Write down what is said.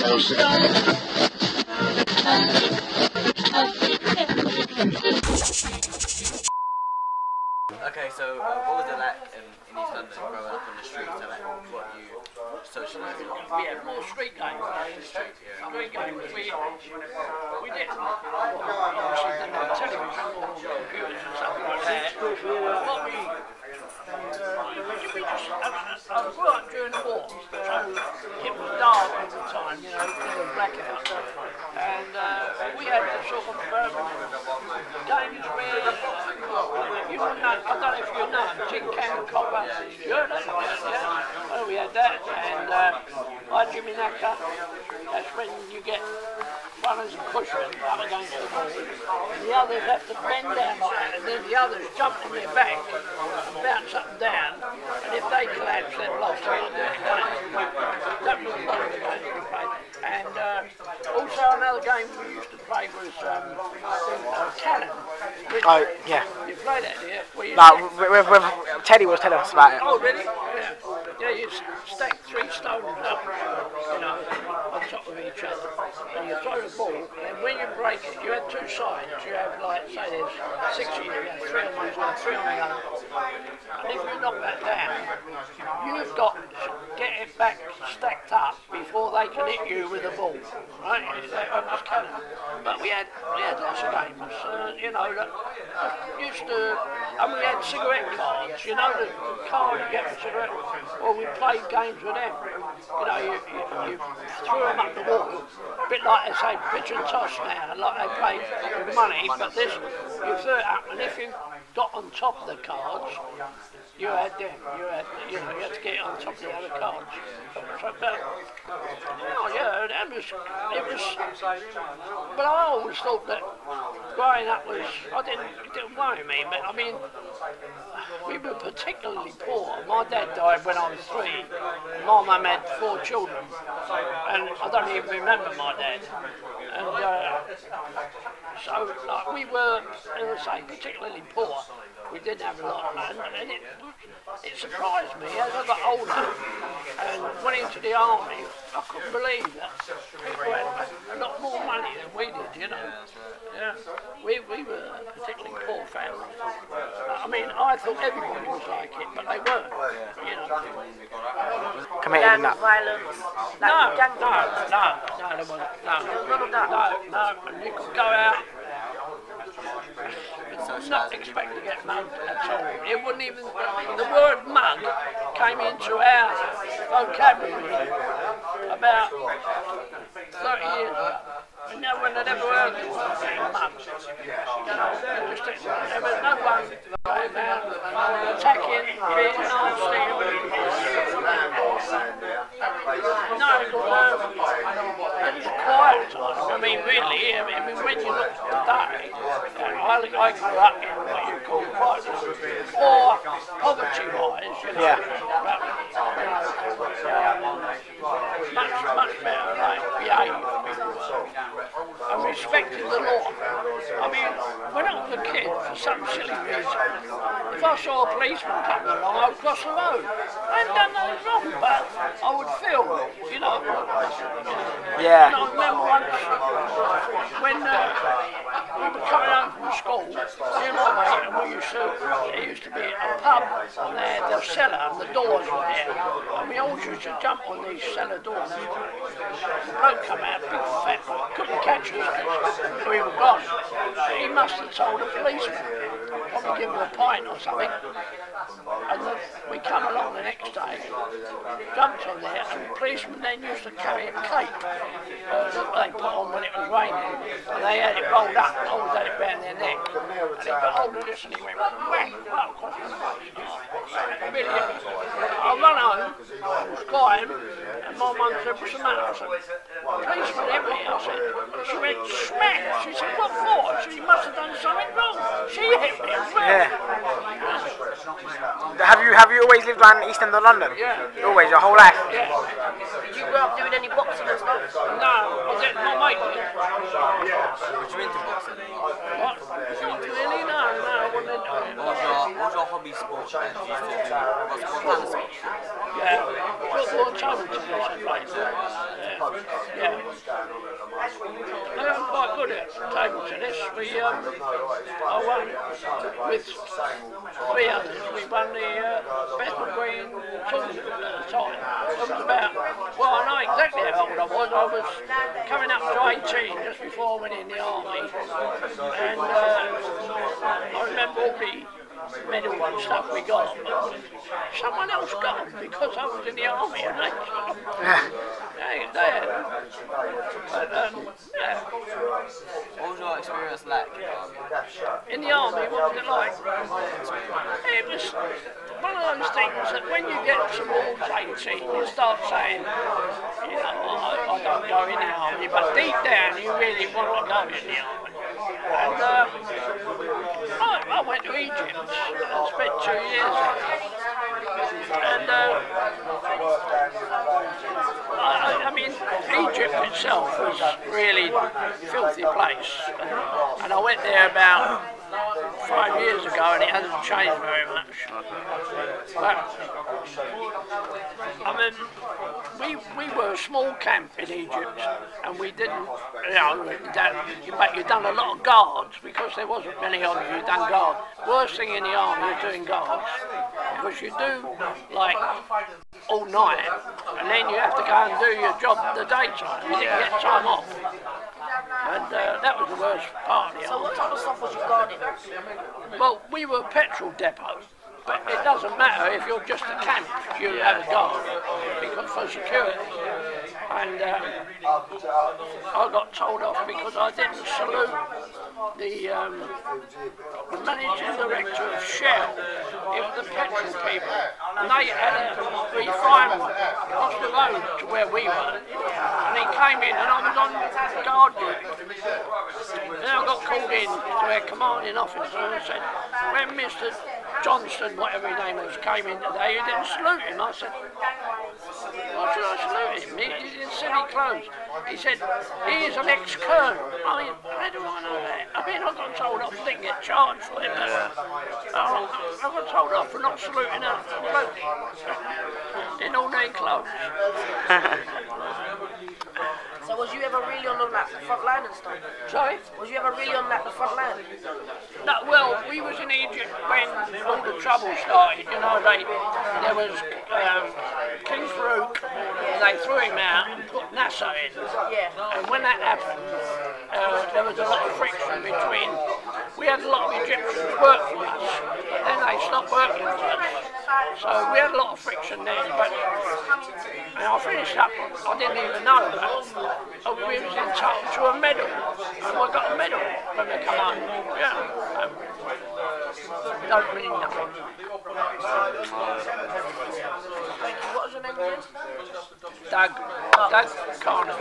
Okay, so what was it like in East London growing up on the streets? So like, what you socialised on? We had more street games. Street games. We didn't. Obviously didn't have television or computers and stuff like that. What we just I grew up during the war, so it was dark at the time, you know, there was blackout, and we had the sort of games where you wouldn't know, I don't know if you know, tin can copper, yeah, we had that, and like Jimmy Nacker, that's when you get runners and pushers up against the wall, and the others have to bend down like that, and then the others jump on their back and bounce up and down, and if they collapse, they've lost it. That was one of the games we played. And also another game we used to play was Carney. Oh, yeah. You play that, yeah? No, Teddy was telling us about it. Oh, really? Yeah. Yeah, you stack 3 stones up, you know, on top of each other, and you throw the ball, and when you break it, you have 2 sides. You have, like, say there's 6 of you, you have 3 on one side, 3 on the other. And if you knock that down, you've got to get it back stacked up before they can hit you with the ball, right? That was kind of, but we had lots of games, you know, that used to, and we had cigarette cards, you know, the card you get for cigarette. Well, we played games with them. You know, you threw them up the wall, a bit like they say pitch and toss now, like they play with money, but this, you threw it up, and if you got on top of the cards, you had them. You had to get on top of the other cards. So, but, oh yeah, it was. But I always thought that growing up was, it didn't worry me. But I mean, we were particularly poor. My dad died when I was 3. And my mum had 4 children, and I don't even remember my dad. And so, like, we were, as I say, particularly poor. We didn't have a lot of money, and it surprised me as I got older and went into the army. I couldn't believe that people had a lot more money than we did, you know. Yeah, we were a particularly poor family. I mean, I thought everybody was like it, but they weren't, you know. Committed in that. Violence. No, there wasn't. No, and you could go out. Not expect to get mugged at all. It wouldn't even, the word mug came into our vocabulary about 30 years ago. And no one had ever heard of being mugged. You know, there was no one going out attacking, being nasty. No, it was quiet time. I mean, really, when you look today, I grew up in what you call quite poor, poverty-wise, you know. But, much better, like, behaved people were. And respected the law. I mean, when I was a kid, for some silly reason, if I saw a policeman coming along, I would cross the road. I hadn't done nothing wrong, but I would feel, you know. Yeah. And I remember once when we were coming home from school, me and my mate, and there used to be a pub, and they had the cellar, and the doors were there, and we all used to jump on these cellar doors. The bloke come out, big fat bloke, couldn't catch us, we were gone. He must have told a policeman, probably give him a pint or something. And we come along the next day, jumped on there, and the policeman then used to carry a cape that they put on when it was raining, and they had it rolled up, and always had it round their neck, and he got hold of this and he went whack, right across the face. Really, I run home, I was crying, and my mum said, what's the matter? I said, policeman hit me. I said, she went smack. She said, what for? I said, you must have done something wrong. She hit me as well. Yeah. Have you always lived around the east end of London? Yeah. Always, your whole life? Yeah. Did you grow up doing any boxing and stuff? No, I didn't. My mate did. Was you into boxing? What? Not really, no, I wasn't into it. What was your hobby sport then? What kind of sport? Yeah. Football and table tennis I played. Yeah. table tennis. I won with 3 others. We won the Bethnal Green tournament at the time. It was about, well, I know exactly how old I was. I was coming up to 18 just before I went in the army, and I remember all the medals and stuff we got. Someone else got them because I was in the army, and they got them. They had them. But, yeah. What was your experience like In the army, what was it like? It was one of those things that when you get towards 18, you start saying, you know, I don't go in the army, but deep down you really want to go in the army. And I went to Egypt and spent 2 years there. And I mean, Egypt itself was really a filthy place. And I went there about 5 years ago and it hasn't changed very much. But, I mean, we were a small camp in Egypt and we didn't, you know, but you'd done a lot of guards because there wasn't many of you who'd done guards. Worst thing in the army is doing guards because you do like all night and then you have to go and do your job in the daytime. You didn't get time off. And that was the worst part of the army. So what type of stuff was you guarding? Well, we were a petrol depot. But it doesn't matter if you're just a camp, you have a guard, because for security. And I got told off because I didn't salute the managing director of Shell. It was the petrol people. And they had a refinery across the road to where we were. And he came in and I was on guard duty. Then I got called in to their commanding officer and said, when Mr. Johnston, whatever his name was, came in today, you didn't salute him. I said, why should I salute him? He's in silly clothes. He said, he is an ex-colonel. I mean, how do I know that? I mean, I got told off, didn't get charged for it. I got told off for not saluting a bloke in all their clothes. So was you ever really on like the front line and stuff? Sorry? Was you ever really on like the front line? No, well, we was in Egypt when all the trouble started. You know, there was King Farouk, they threw him out and put Nasser in. Yeah. And when that happened, there was a lot of friction between. We had a lot of Egyptians work for us, but then they stopped working for us. So we had a lot of friction then. But and I finished up. I didn't even know that. We was entitled to a medal, and I got a medal when we come home. Yeah. Don't mean nothing. Thank you. What was your name again? Doug Carney.